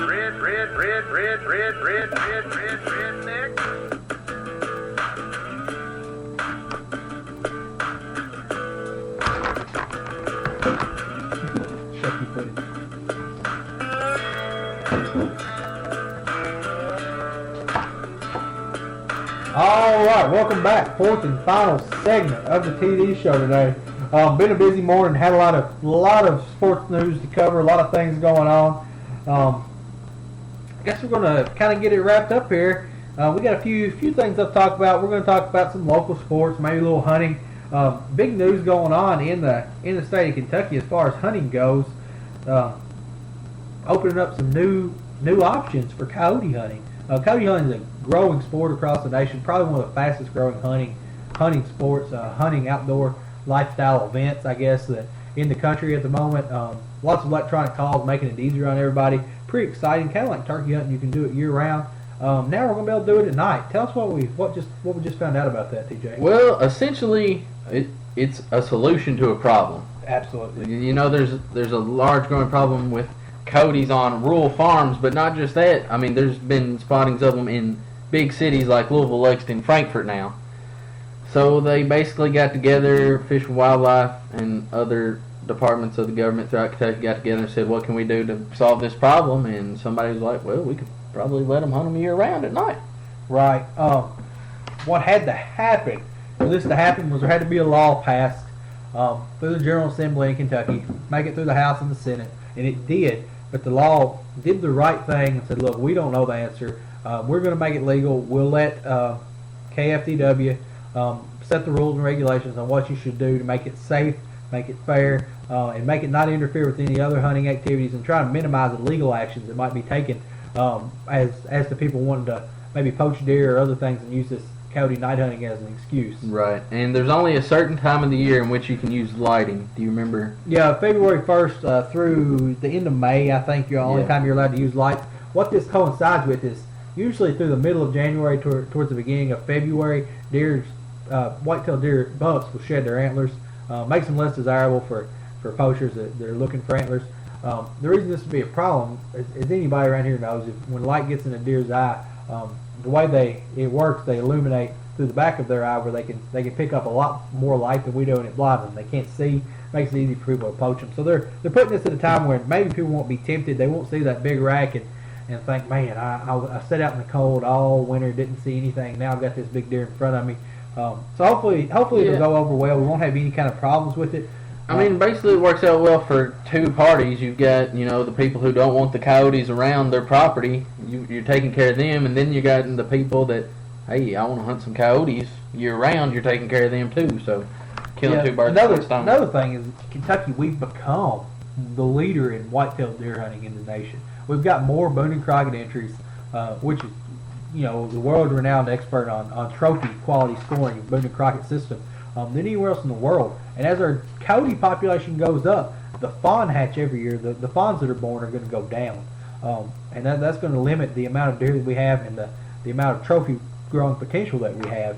All right, welcome back. Fourth and final segment of the TD show today. Been a busy morning. Had a lot of sports news to cover. A lot of things going on. I guess we're going to kind of get it wrapped up here. We got a few things to talk about. We're going to talk about some local sports, maybe a little hunting. Big news going on in the state of Kentucky as far as hunting goes. Opening up some new options for coyote hunting. Coyote hunting is a growing sport across the nation, probably one of the fastest growing hunting sports, hunting outdoor lifestyle events, I guess, that in the country at the moment. Lots of electronic calls making it easier on everybody. Pretty exciting, kind of like turkey hunting. You can do it year round. Now we're going to be able to do it at night. Tell us what we just found out about that, TJ. Well, essentially, it's a solution to a problem. Absolutely. You know, there's a large growing problem with coyotes on rural farms, but not just that. I mean, there's been spottings of them in big cities like Louisville, Lexington, Frankfort now. So they basically got together, Fish and Wildlife and other departments of the government throughout Kentucky got together and said, what can we do to solve this problem? And somebody was like, well, we could probably let them hunt them year-round at night. Right. What had to happen for this to happen was there had to be a law passed through the General Assembly in Kentucky, make it through the House and the Senate, and it did. But the law did the right thing and said, look, we don't know the answer. We're going to make it legal. We'll let KFDW set the rules and regulations on what you should do to make it safe, make it fair, and make it not interfere with any other hunting activities, and try to minimize the legal actions that might be taken as the people wanting to maybe poach deer or other things and use this coyote night hunting as an excuse. Right, and there's only a certain time of the year in which you can use lighting. Do you remember? Yeah, February 1st through the end of May, I think, the only time you're allowed to use lights. What this coincides with is usually through the middle of January towards the beginning of February, white-tailed deer bucks will shed their antlers, makes them less desirable for poachers that are looking for antlers. The reason this would be a problem, as anybody around here knows, if when light gets in a deer's eye, the way it works, they illuminate through the back of their eye where they can pick up a lot more light than we do, and it blinds them. They can't see. Makes it easy for people to poach them. So they're putting this at a time where maybe people won't be tempted. They won't see that big rack and think, man, I sat out in the cold all winter, didn't see anything. Now I've got this big deer in front of me. So hopefully it'll go over well. We won't have any kind of problems with it. I mean, basically it works out well for two parties. You've got, the people who don't want the coyotes around their property. You're taking care of them, and then you got the people that, hey, I want to hunt some coyotes year round. You're taking care of them too. So killing two birds with one stone. Another thing is Kentucky, we've become the leader in white-tailed deer hunting in the nation. We've got more Boone and Crockett entries, which is, the world-renowned expert on trophy quality scoring of Boone and Crockett system than anywhere else in the world. And as our coyote population goes up, the fawn hatch every year, the fawns that are born are going to go down. And that's going to limit the amount of deer that we have and the amount of trophy growing potential that we have.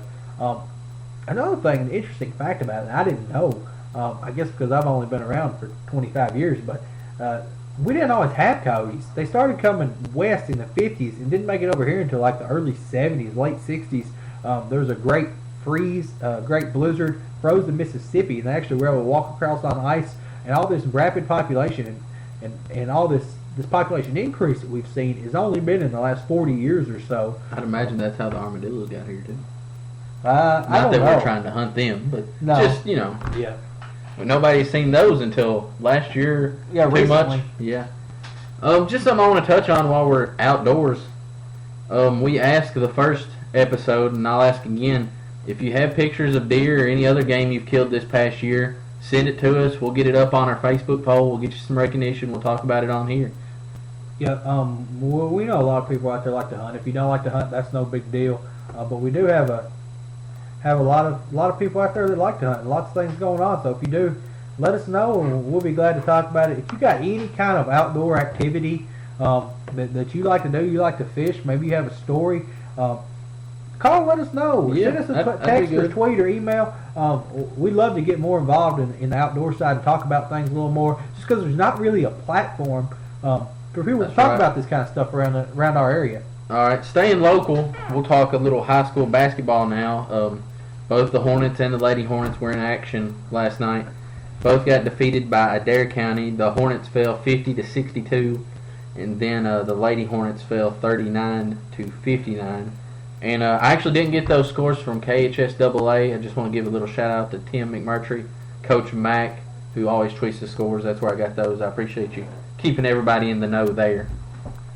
Another thing, an interesting fact about it, I didn't know, I guess because I've only been around for 25 years, but we didn't always have coyotes. They started coming west in the 50s and didn't make it over here until like the early 70s, late 60s. There was a great freeze, great blizzard, froze the Mississippi, and they actually were able to walk across on ice. And all this rapid population and all this population increase that we've seen has only been in the last 40 years or so. I'd imagine that's how the armadillos got here too. I don't Not that know. we're trying to hunt them, but just Yeah. Nobody's seen those until last year. Yeah, too recently. much. Yeah. Just something I want to touch on while we're outdoors. We asked the first episode, and I'll ask again, if you have pictures of deer or any other game you've killed this past year, send it to us. We'll get it up on our Facebook poll. We'll get you some recognition. We'll talk about it on here. Yeah, well, we know a lot of people out there like to hunt. If you don't like to hunt, that's no big deal. But we do have a lot of people out there that like to hunt. Lots of things going on. So if you do, let us know, and we'll be glad to talk about it. If you got any kind of outdoor activity that you like to do, you like to fish, maybe you have a story, call and let us know. Yeah, Send us a text or tweet or email. We'd love to get more involved in the outdoor side and talk about things a little more, just because there's not really a platform for people to That's talk right. about this kind of stuff around our area. All right, staying local, we'll talk a little high school basketball now. Both the Hornets and the Lady Hornets were in action last night. Both got defeated by Adair County. The Hornets fell 50-62, and then the Lady Hornets fell 39-59. And I actually didn't get those scores from KHSAA. I just want to give a little shout out to Tim McMurtry, Coach Mack, who always tweets the scores. That's where I got those. I appreciate you keeping everybody in the know there.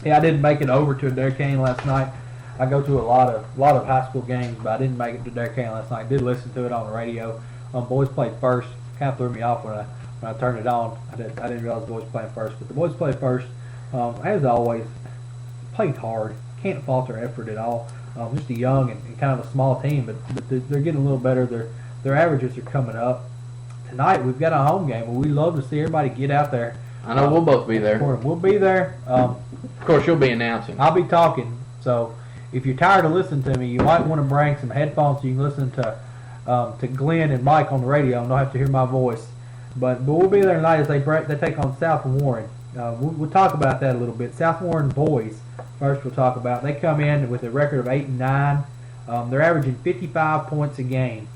Yeah, I didn't make it over to Adair County last night. I go to a lot of high school games, but I didn't make it to Adair County last night. I did listen to it on the radio. Boys played first. Kind of threw me off when I turned it on. I didn't realize the boys playing first, but the boys played first. As always, played hard. Can't fault their effort at all. Just a young and kind of a small team, but they're getting a little better. Their averages are coming up. Tonight we've got a home game, and we love to see everybody get out there. I know we'll both be there. We'll be there. Of course, you'll be announcing. I'll be talking. So if you're tired of listening to me, you might want to bring some headphones so you can listen to Glenn and Mike on the radio and don't have to hear my voice. But we'll be there tonight as they take on South Warren. We'll talk about that a little bit. South Warren boys first we'll talk about. They come in with a record of 8-9. They're averaging 55 points a game.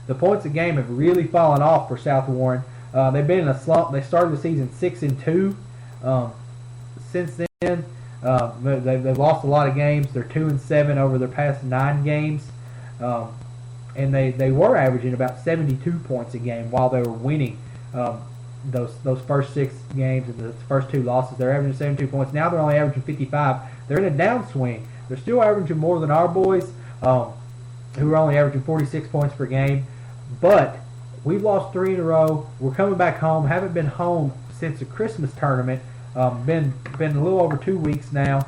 The points a game have really fallen off for South Warren. They've been in a slump. They started the season 6-2. Since then, they've lost a lot of games. They're 2-7 over their past 9 games, and they were averaging about 72 points a game while they were winning those first 6 games and the first 2 losses. They're averaging 72 points. Now they're only averaging 55. They're in a downswing. They're still averaging more than our boys, who are only averaging 46 points per game. But we've lost 3 in a row. We're coming back home. Haven't been home since the Christmas tournament. Been a little over 2 weeks now.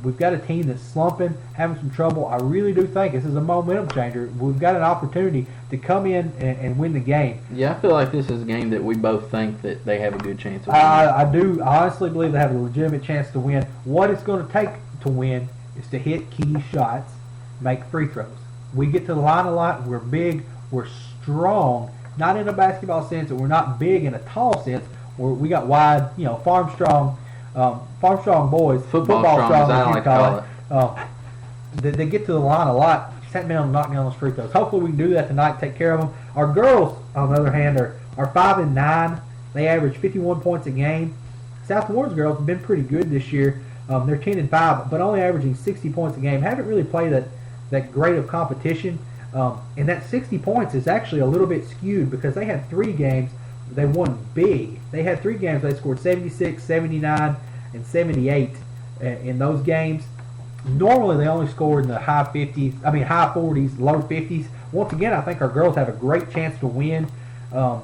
We've got a team that's slumping, having some trouble. I really do think this is a momentum changer. We've got an opportunity to come in and win the game. Yeah, I feel like this is a game that we both think that they have a good chance of winning. I do. I honestly believe they have a legitimate chance to win. What it's going to take to win is to hit key shots, make free throws. We get to the line a lot. We're big. We're strong. Not in a basketball sense, and we're not big in a tall sense. We got wide, farm strong boys. Football strong, as I like to call it. They get to the line a lot. Just haven't been able to knock down those free throws. Hopefully we can do that tonight, take care of them. Our girls, on the other hand, are 5-9. They average 51 points a game. South Warren's girls have been pretty good this year. They're 10-5, but only averaging 60 points a game. Haven't really played that great of competition. And that 60 points is actually a little bit skewed because they had 3 games they won big. They had 3 games they scored 76, 79, and 78 in those games. Normally they only score in the high 40s, low 50s. Once again, I think our girls have a great chance to win. And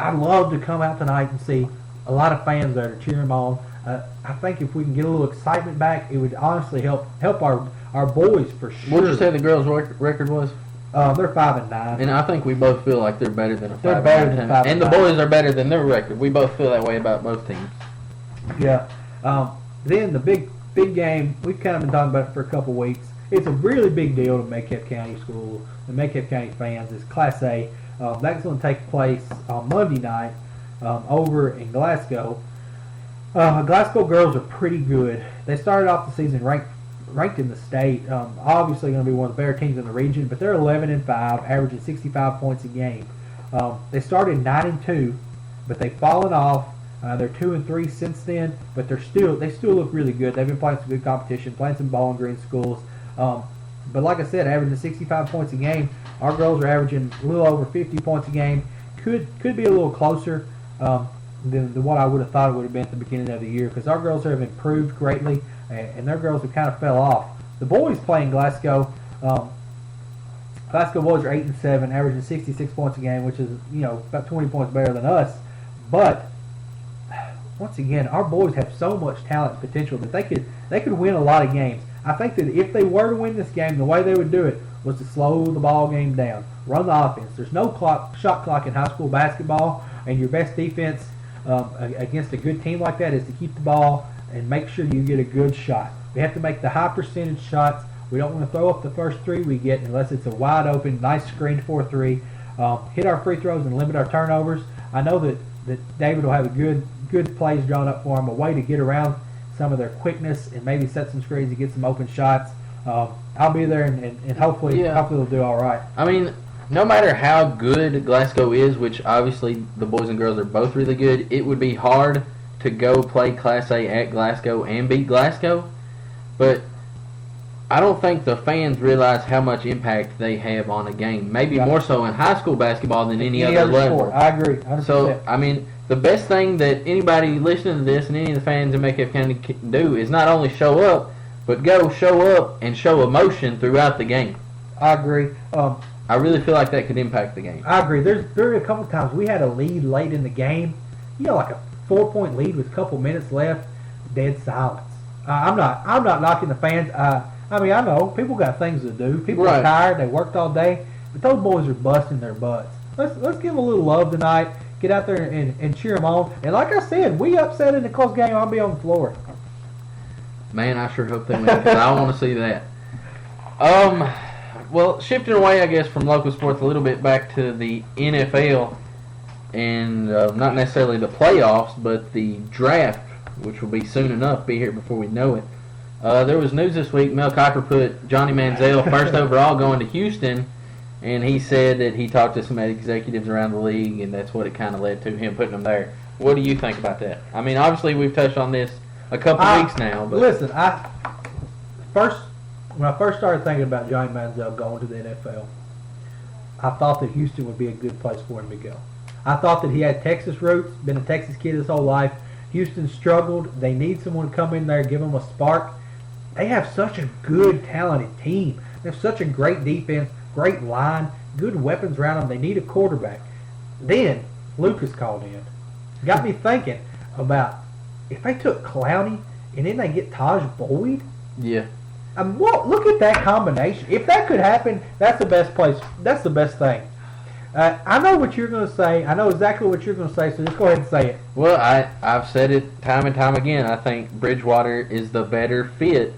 I'd love to come out tonight and see a lot of fans there to cheer them on. I think if we can get a little excitement back, it would honestly help our boys for sure. What did you say the girls' record was? They're 5-9. And I think we both feel like they're better than a 5-9 They're better than 5-9. And the boys are better than their record. We both feel that way about both teams. Yeah. Then the big game, we've kind of been talking about it for a couple weeks. It's a really big deal to Metcalfe County School, the Metcalfe County fans. It's Class A. That's going to take place on Monday night over in Glasgow. Glasgow girls are pretty good. They started off the season ranked in the state. Obviously going to be one of the better teams in the region, but they're 11-5, averaging 65 points a game. They started 9-2, but they've fallen off. They're 2-3 since then, but they still look really good. They've been playing some good competition, playing some Bowling Green schools. But like I said, averaging 65 points a game. Our girls are averaging a little over 50 points a game. Could be a little closer than what I would have thought it would have been at the beginning of the year, because our girls have improved greatly, and their girls have kind of fell off. The boys playing Glasgow. Glasgow boys are 8-7, averaging 66 points a game, which is about 20 points better than us. But once again, our boys have so much talent and potential that they could win a lot of games. I think that if they were to win this game, the way they would do it was to slow the ball game down, run the offense. There's no shot clock in high school basketball, and your best defense against a good team like that is to keep the ball and make sure you get a good shot. We have to make the high percentage shots. We don't want to throw up the first 3 we get unless it's a wide open, nice screen 4-3. Hit our free throws and limit our turnovers. I know that David will have a good plays drawn up for them, a way to get around some of their quickness and maybe set some screens and get some open shots. I'll be there, and hopefully they'll do all right. I mean, no matter how good Glasgow is, which obviously the boys and girls are both really good, it would be hard to go play Class A at Glasgow and beat Glasgow. But I don't think the fans realize how much impact they have on a game. Maybe more so in high school basketball than any other level. Sport. I agree, 100%. So, I mean, the best thing that anybody listening to this and any of the fans in Metcalfe County can do is not only show up, but go show up and show emotion throughout the game. I agree. I really feel like that could impact the game. I agree. There were a couple of times we had a lead late in the game. Like a 4-point lead with a couple minutes left. Dead silence. I'm not knocking the fans. I mean, I know people got things to do. People are tired. They worked all day. But those boys are busting their butts. Let's give them a little love tonight. Get out there and cheer them on. And like I said, we upset in the close game. I'll be on the floor. Man, I sure hope they win because I want to see that. Well, shifting away, I guess, from local sports a little bit back to the NFL and not necessarily the playoffs, but the draft, which will be soon enough, be here before we know it. There was news this week. Mel Kiper put Johnny Manziel first overall going to Houston, and he said that he talked to some executives around the league, and that's what it kind of led to him putting him there. What do you think about that? I mean, obviously we've touched on this a couple weeks now. But listen, when I first started thinking about Johnny Manziel going to the NFL, I thought that Houston would be a good place for him to go. I thought that he had Texas roots, been a Texas kid his whole life. Houston struggled. They need someone to come in there, give them a spark. They have such a good, talented team. They have such a great defense, great line, good weapons around them. They need a quarterback. Then Lucas called in. Got me thinking about if they took Clowney and then they get Taj Boyd. Yeah. Look at that combination. If that could happen, that's the best place. That's the best thing. I know what you're going to say. I know exactly what you're going to say, so just go ahead and say it. Well, I've said it time and time again. I think Bridgewater is the better fit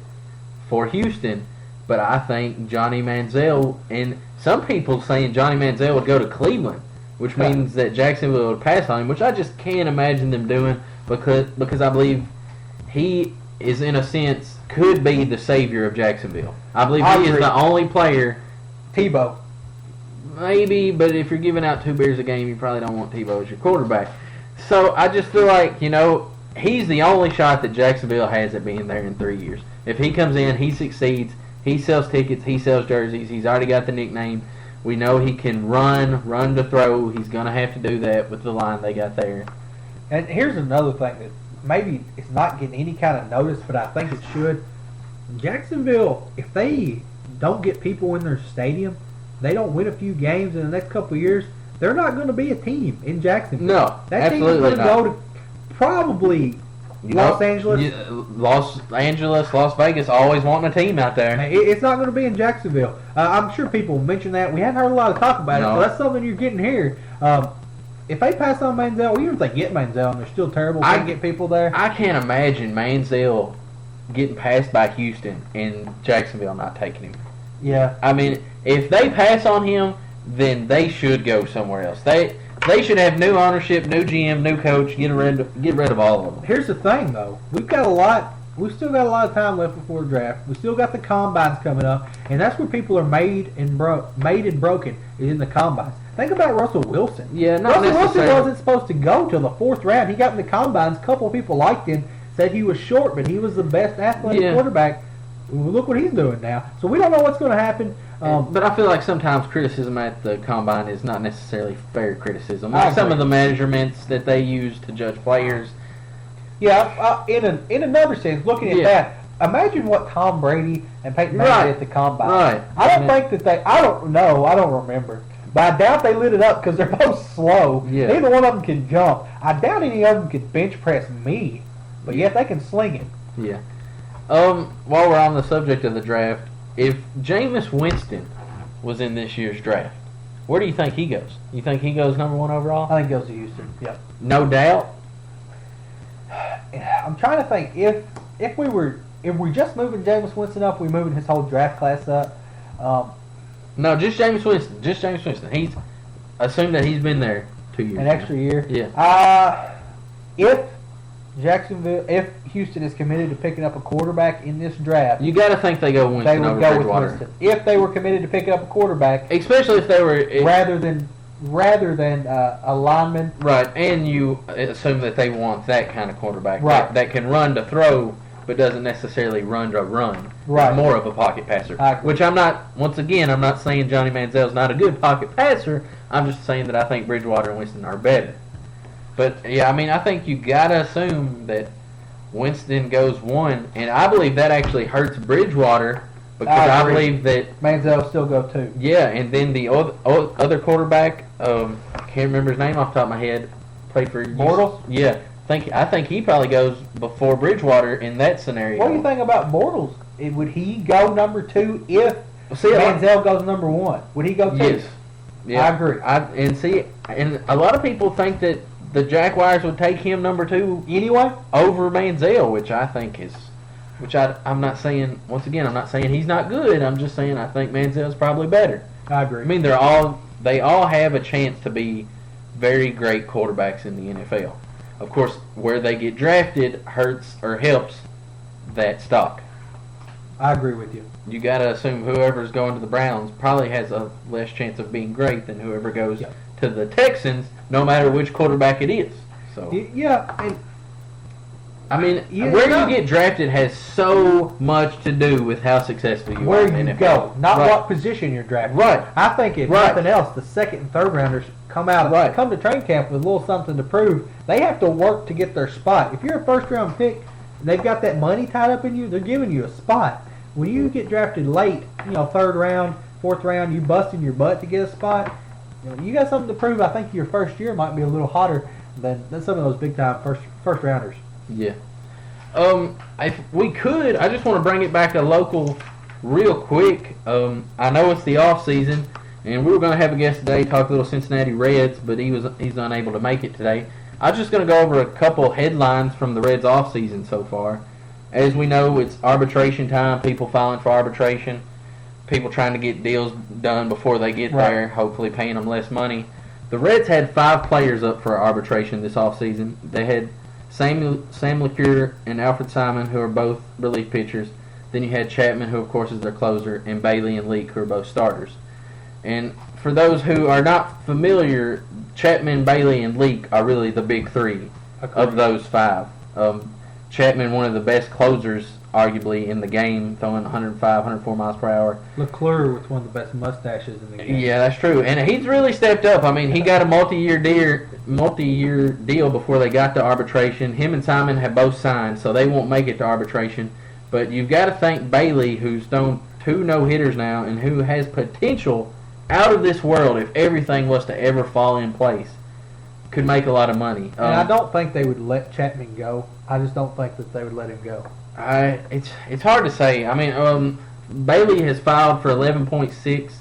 for Houston, but I think Johnny Manziel, and some people saying Johnny Manziel would go to Cleveland, which means that Jacksonville would pass on him, which I just can't imagine them doing because I believe he is, in a sense, could be the savior of Jacksonville. I believe he is the only player. Tebow. Maybe, but if you're giving out 2 beers a game, you probably don't want Tebow as your quarterback. So I just feel like, he's the only shot that Jacksonville has at being there in 3 years. If he comes in, he succeeds. He sells tickets. He sells jerseys. He's already got the nickname. We know he can run to throw. He's going to have to do that with the line they got there. And here's another thing that maybe it's not getting any kind of notice, but I think it should. Jacksonville, if they don't get people in their stadium, they don't win a few games in the next couple of years, they're not going to be a team in Jacksonville. No, that team is going to go to probably Los Angeles. Las Vegas, always wanting a team out there. It's not going to be in Jacksonville. I'm sure people mention that. We haven't heard a lot of talk about it, so that's something you're getting here. If they pass on Manziel, even if they get Manziel and they're still terrible, can't get people there. I can't imagine Manziel getting passed by Houston and Jacksonville not taking him. Yeah. I mean, if they pass on him, then they should go somewhere else. They should have new ownership, new GM, new coach. Get rid of all of them. Here's the thing, though. We've still got a lot of time left before the draft. We still got the combines coming up, and that's where people are made and broken is in the combines. Think about Russell Wilson. Yeah, not Russell necessarily. Wilson wasn't supposed to go till the 4th round. He got in the combines. A couple of people liked him, said he was short, but he was the best athletic quarterback. Look what he's doing now. So we don't know what's going to happen. But I feel like sometimes criticism at the combine is not necessarily fair criticism. Like some of the measurements that they use to judge players. Yeah, in another sense, looking at that, imagine what Tom Brady and Peyton Manning did at the combine. Right. I don't think that they. I don't know. I don't remember. But I doubt they lit it up because they're both slow. Yeah. Neither one of them can jump. I doubt any of them could bench press me. But yet they can sling it. Yeah. While we're on the subject of the draft, if Jameis Winston was in this year's draft, where do you think he goes? You think he goes number 1 overall? I think he goes to Houston. Yep. No doubt. I'm trying to think if we just moving Jameis Winston up, we moving his whole draft class up. No, just Jameis Winston. Just Jameis Winston. He's assumed that he's been there 2 years. An extra year. Yeah. Jacksonville, if Houston is committed to picking up a quarterback in this draft, You got to think they go they Winston would over go with Bridgewater. Winston. If they were committed to picking up a quarterback, Especially if they were rather than a lineman. right, and you assume that they want that kind of quarterback, Right. that can run to throw, but doesn't necessarily run to run. Right. More of a pocket passer. I agree. Which I'm not. Once again, I'm not saying Johnny Manziel's not a good pocket passer. I'm just saying that I think Bridgewater and Winston are better. But yeah, I mean, I think you gotta assume that Winston goes 1, and I believe that actually hurts Bridgewater because I agree. believe that. Manziel still go 2. Yeah, and then the other quarterback, I can't remember his name off the top of my head, played for Bortles? Yeah, I think he probably goes before Bridgewater in that scenario. What do you think about Bortles? Would he go number 2 if See, Manziel goes number 1? Would he go 2? Yes. Yeah. I agree. And a lot of people think that the Jaguars would take him number 2 Anyway, over Manziel, which I think is, I'm not saying, once again, I'm not saying he's not good. I'm just saying I think Manziel's probably better. I agree. I mean, they all have a chance to be very great quarterbacks in the NFL. Of course, where they get drafted hurts or helps that stock. I agree with you. You got to assume whoever's going to the Browns probably has a less chance of being great than whoever goes Yep. to the Texans, no matter which quarterback it is. So, Yeah, and I mean, Yeah, where yeah. you get drafted has so much to do with how successful you are where in you the go, NFL. not Right. what position you're drafted. Right. I think if Right. nothing else, the second and third rounders come to training camp with a little something to prove. They have to work to get their spot. If you're a first round pick, and they've got that money tied up in you, they're giving you a spot. When you get drafted late, third round, fourth round, you busting your butt to get a spot. You got something to prove. I think your first year might be a little hotter than some of those big time first rounders. Yeah. If we could, I just want to bring it back to local real quick. I know it's the off season, and we were going to have a guest today talk a little Cincinnati Reds, but he's unable to make it today. I'm just going to go over a couple headlines from the Reds off season so far. As we know, it's arbitration time. People filing for arbitration. People trying to get deals done before they get Right. there, hopefully paying them less money. The Reds had 5 players up for arbitration this offseason. They had Sam LeCure and Alfred Simon, who are both relief pitchers. Then you had Chapman, who of course is their closer, and Bailey and Leak, who are both starters. And for those who are not familiar, Chapman, Bailey, and Leak are really the big 3 of those 5. Chapman, one of the best closers, arguably, in the game, throwing 105, 104 miles per hour. LeClure with one of the best mustaches in the game. Yeah, that's true. And he's really stepped up. I mean, he got a multi-year deal before they got to arbitration. Him and Simon have both signed, so they won't make it to arbitration. But you've got to thank Bailey, who's thrown 2 no-hitters now and who has potential out of this world if everything was to ever fall in place. Could make a lot of money. And I don't think they would let Chapman go. I just don't think that they would let him go. It's hard to say. I mean, Bailey has filed for 11.6,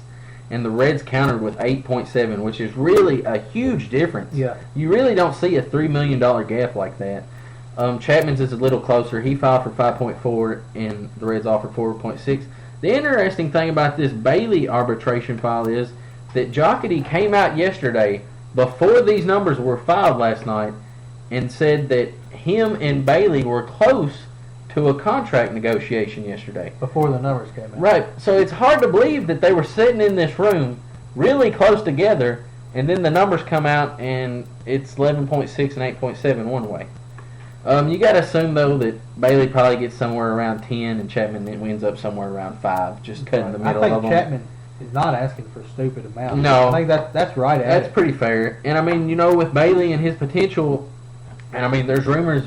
and the Reds countered with 8.7, which is really a huge difference. Yeah. You really don't see a $3 million gap like that. Chapman's is a little closer. He filed for 5.4, and the Reds offered 4.6. The interesting thing about this Bailey arbitration file is that Jocketty came out yesterday before these numbers were filed last night and said that him and Bailey were close to a contract negotiation yesterday. Before the numbers came out. Right. So it's hard to believe that they were sitting in this room really close together, and then the numbers come out and it's 11.6 and 8.7 one way. You got to assume, though, that Bailey probably gets somewhere around 10 and Chapman ends up somewhere around 5, just cutting the middle I of think them. Chapman is not asking for a stupid amount. No. I think that's right. That's pretty fair. And, I mean, with Bailey and his potential, and, I mean, there's rumors,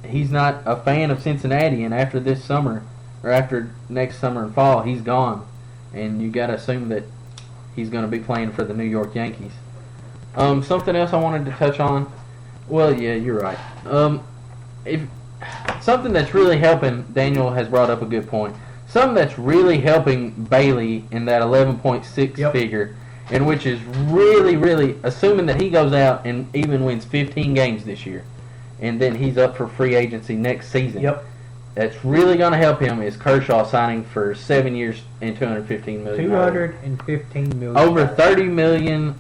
he's not a fan of Cincinnati, and after this summer, or after next summer and fall, he's gone. And you got to assume that he's going to be playing for the New York Yankees. Something else I wanted to touch on. Well, yeah, you're right. If something that's really helping, Daniel has brought up a good point. Something that's really helping Bailey in that 11.6 figure, and which is really, really, assuming that he goes out and even wins 15 games this year, and then he's up for free agency next season. Yep. That's really going to help him is Kershaw signing for 7 years and $215 million. $215 million. Over $30 million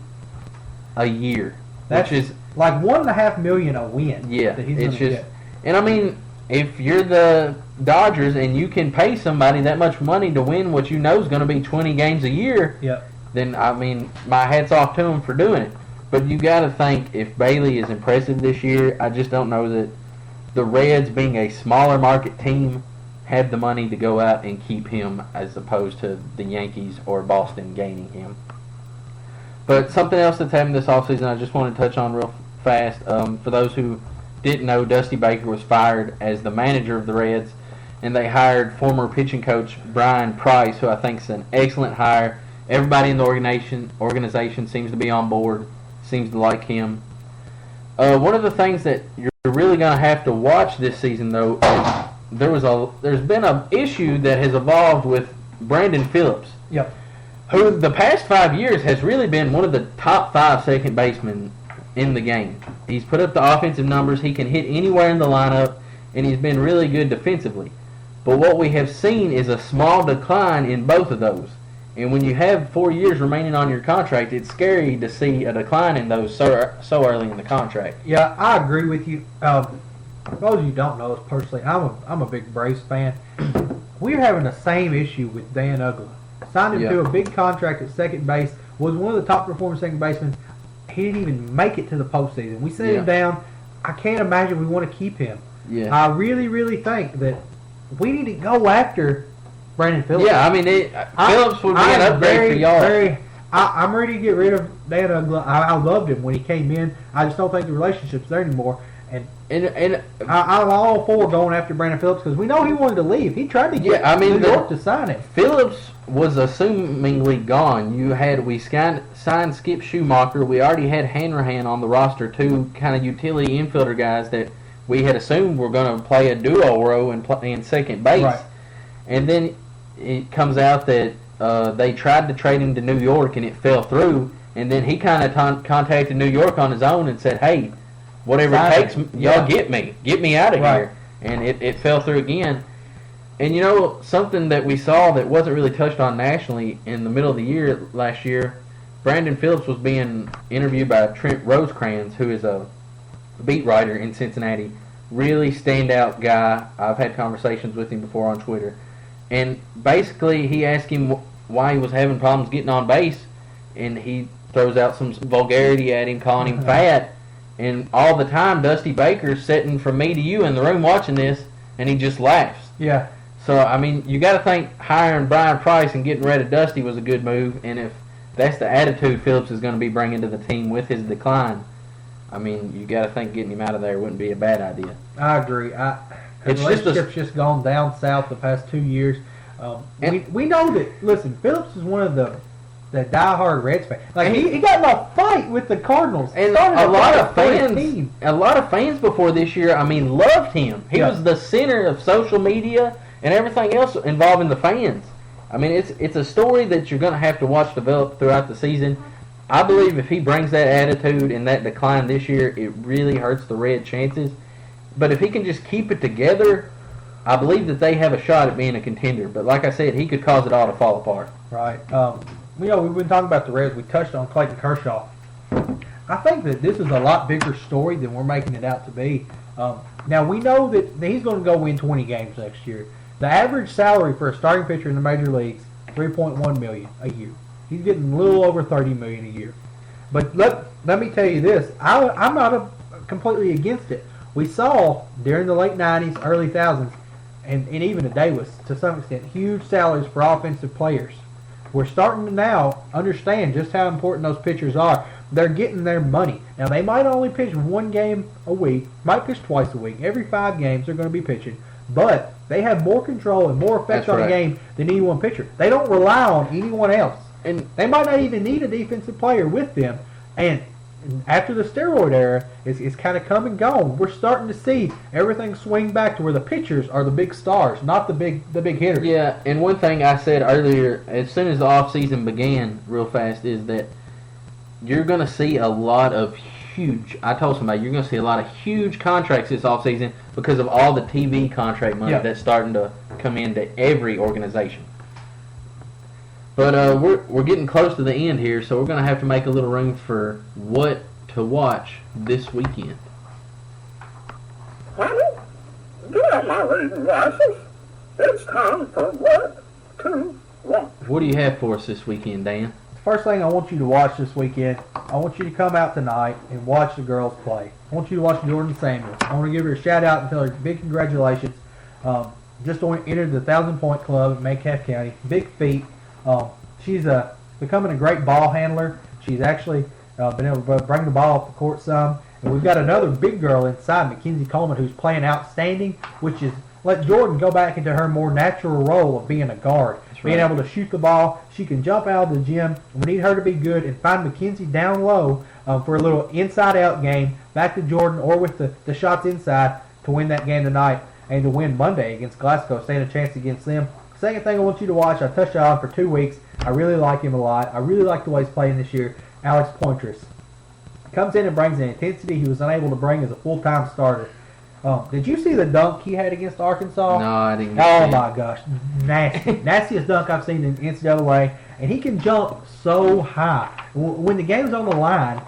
a year. That's which is like $1.5 million a win. Yeah, that he's it's gonna just, get. And I mean, if you're the Dodgers and you can pay somebody that much money to win what you know is going to be 20 games a year, Yep. then I mean, my hat's off to him for doing it. But you got to think if Bailey is impressive this year, I just don't know that the Reds, being a smaller market team, have the money to go out and keep him as opposed to the Yankees or Boston gaining him. But something else that's happened this offseason I just want to touch on real fast. For those who didn't know, Dusty Baker was fired as the manager of the Reds, and they hired former pitching coach Brian Price, who I think is an excellent hire. Everybody in the organization seems to be on board, seems to like him. One of the things that you're really going to have to watch this season, though, is there's been an issue that has evolved with Brandon Phillips, Yep. who the past 5 years has really been one of the top 5 second basemen in the game. He's put up the offensive numbers. He can hit anywhere in the lineup, and he's been really good defensively. But what we have seen is a small decline in both of those. And when you have 4 years remaining on your contract, it's scary to see a decline in those so early in the contract. Yeah, I agree with you. For those of you who don't know us personally, I'm a big Braves fan. We're having the same issue with Dan Uggla. Signed him to a big contract at second base, was one of the top performing second basemen. He didn't even make it to the postseason. We sent him down. I can't imagine we want to keep him. Yeah. I really, really think that we need to go after Brandon Phillips. Yeah, I mean, Phillips would be an upgrade for y'all. I'm ready to get rid of Dan Uggla. I loved him when he came in. I just don't think the relationship's there anymore. And I'm all for going after Brandon Phillips because we know he wanted to leave. He tried to get New York to sign him. Phillips was assumingly gone. We signed Skip Schumacher. We already had Hanrahan on the roster, two kind of utility infielder guys that we had assumed were going to play a duo role in second base. Right. And then it comes out that they tried to trade him to New York and it fell through. And then he kind of contacted New York on his own and said, "Hey, whatever it takes, y'all get me out of here." And it fell through again. And you know, something that we saw that wasn't really touched on nationally in the middle of the year last year, Brandon Phillips was being interviewed by Trent Rosecrans, who is a beat writer in Cincinnati. Really standout guy. I've had conversations with him before on Twitter. And basically he asked him why he was having problems getting on base, and he throws out some vulgarity at him, calling him fat. And all the time, Dusty Baker's sitting from me to you in the room watching this, and he just laughs. Yeah. So, I mean, you got to think hiring Brian Price and getting rid of Dusty was a good move. And if that's the attitude Phillips is going to be bringing to the team with his decline, I mean, you got to think getting him out of there wouldn't be a bad idea. I agree. The relationship's just gone down south the past 2 years. We know that. Listen, Phillips is one of the diehard Reds fans. Like he got in a fight with the Cardinals. And a lot of fans before this year, I mean, loved him. He was the center of social media and everything else involving the fans. I mean, it's a story that you're going to have to watch develop throughout the season. I believe if he brings that attitude and that decline this year, it really hurts the Red chances. But if he can just keep it together, I believe that they have a shot at being a contender. But like I said, he could cause it all to fall apart. Right. We've been talking about the Reds. We touched on Clayton Kershaw. I think that this is a lot bigger story than we're making it out to be. Now, we know that he's going to go win 20 games next year. The average salary for a starting pitcher in the major leagues, $3.1 million a year. He's getting a little over $30 million a year. But let me tell you this. I'm not completely against it. We saw during the late 90s, early 2000s, and even today was, to some extent, huge salaries for offensive players. We're starting to now understand just how important those pitchers are. They're getting their money. Now, they might only pitch one game a week, might pitch twice a week. Every 5 games they're going to be pitching. But they have more control and more effect on the game than any one pitcher. They don't rely on anyone else. And they might not even need a defensive player with them. And after the steroid era is kind of come and gone, we're starting to see everything swing back to where the pitchers are the big stars, not the big hitters. Yeah, and one thing I said earlier, as soon as the offseason began real fast, is that you're going to see a lot of I told somebody, you're going to see a lot of huge contracts this offseason because of all the TV contract money that's starting to come into every organization. But we're getting close to the end here, so we're going to have to make a little room for what to watch this weekend. on my reading glasses. It's time for what to watch. What do you have for us this weekend, Dan? First thing I want you to watch this weekend, I want you to come out tonight and watch the girls play. I want you to watch Jordan Samuels. I want to give her a shout out and tell her big congratulations. Just entered the 1,000-point club in Metcalfe County. Big feat. She's becoming a great ball handler. She's actually been able to bring the ball up the court some. And we've got another big girl inside, Mackenzie Coleman, who's playing outstanding, which is let Jordan go back into her more natural role of being a guard. That's Being right. able to shoot the ball. She can jump out of the gym. We need her to be good and find Mackenzie down low for a little inside-out game, back to Jordan or with the shots inside to win that game tonight and to win Monday against Glasgow, stand a chance against them. Second thing I want you to watch, I touched on for 2 weeks. I really like him a lot. I really like the way he's playing this year. Alex Poitras comes in and brings an intensity he was unable to bring as a full-time starter. Did you see the dunk he had against Arkansas? No, I didn't. Oh my gosh, nasty, nastiest dunk I've seen in NCAA, and he can jump so high. When the game's on the line,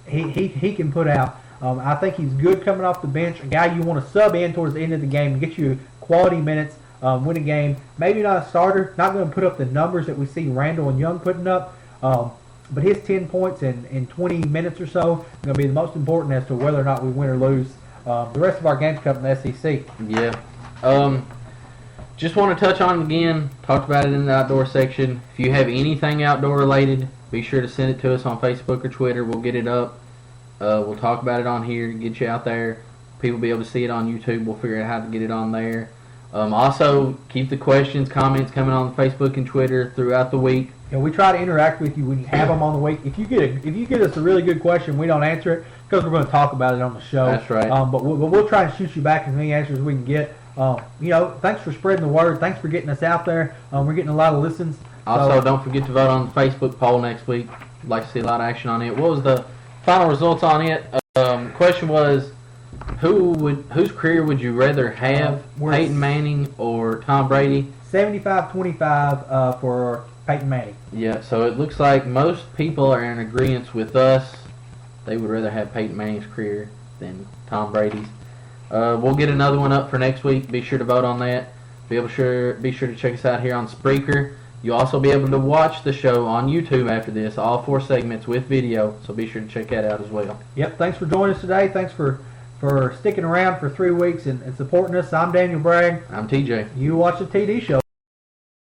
he can put out. I think he's good coming off the bench, a guy you want to sub in towards the end of the game and get you quality minutes, win a game. Maybe not a starter, not going to put up the numbers that we see Randall and Young putting up, but his 10 points in 20 minutes or so is going to be the most important as to whether or not we win or lose. The rest of our games come from the SEC. Yeah. Just want to touch on it again. Talked about it in the outdoor section. If you have anything outdoor related, be sure to send it to us on Facebook or Twitter. We'll get it up. We'll talk about it on here, get you out there. People will be able to see it on YouTube. We'll figure out how to get it on there. Also, keep the questions, comments coming on Facebook and Twitter throughout the week. You know, we try to interact with you when you have them on the week. If you get us a really good question, we don't answer it because we're going to talk about it on the show. That's right. But we'll try and shoot you back as many answers as we can get. Thanks for spreading the word. Thanks for getting us out there. We're getting a lot of listens. Also, don't forget to vote on the Facebook poll next week. I'd like to see a lot of action on it. What was the final results on it? Question was, whose career would you rather have, Peyton Manning or Tom Brady? 75-25 for Peyton Manning. Yeah, so it looks like most people are in agreement with us. They would rather have Peyton Manning's career than Tom Brady's. We'll get another one up for next week. Be sure to vote on that. Be sure to check us out here on Spreaker. You'll also be able to watch the show on YouTube after this, all 4 segments with video, so be sure to check that out as well. Yep, thanks for joining us today. Thanks for sticking around for 3 weeks and supporting us. I'm Daniel Bragg. I'm TJ. You watch the TD show.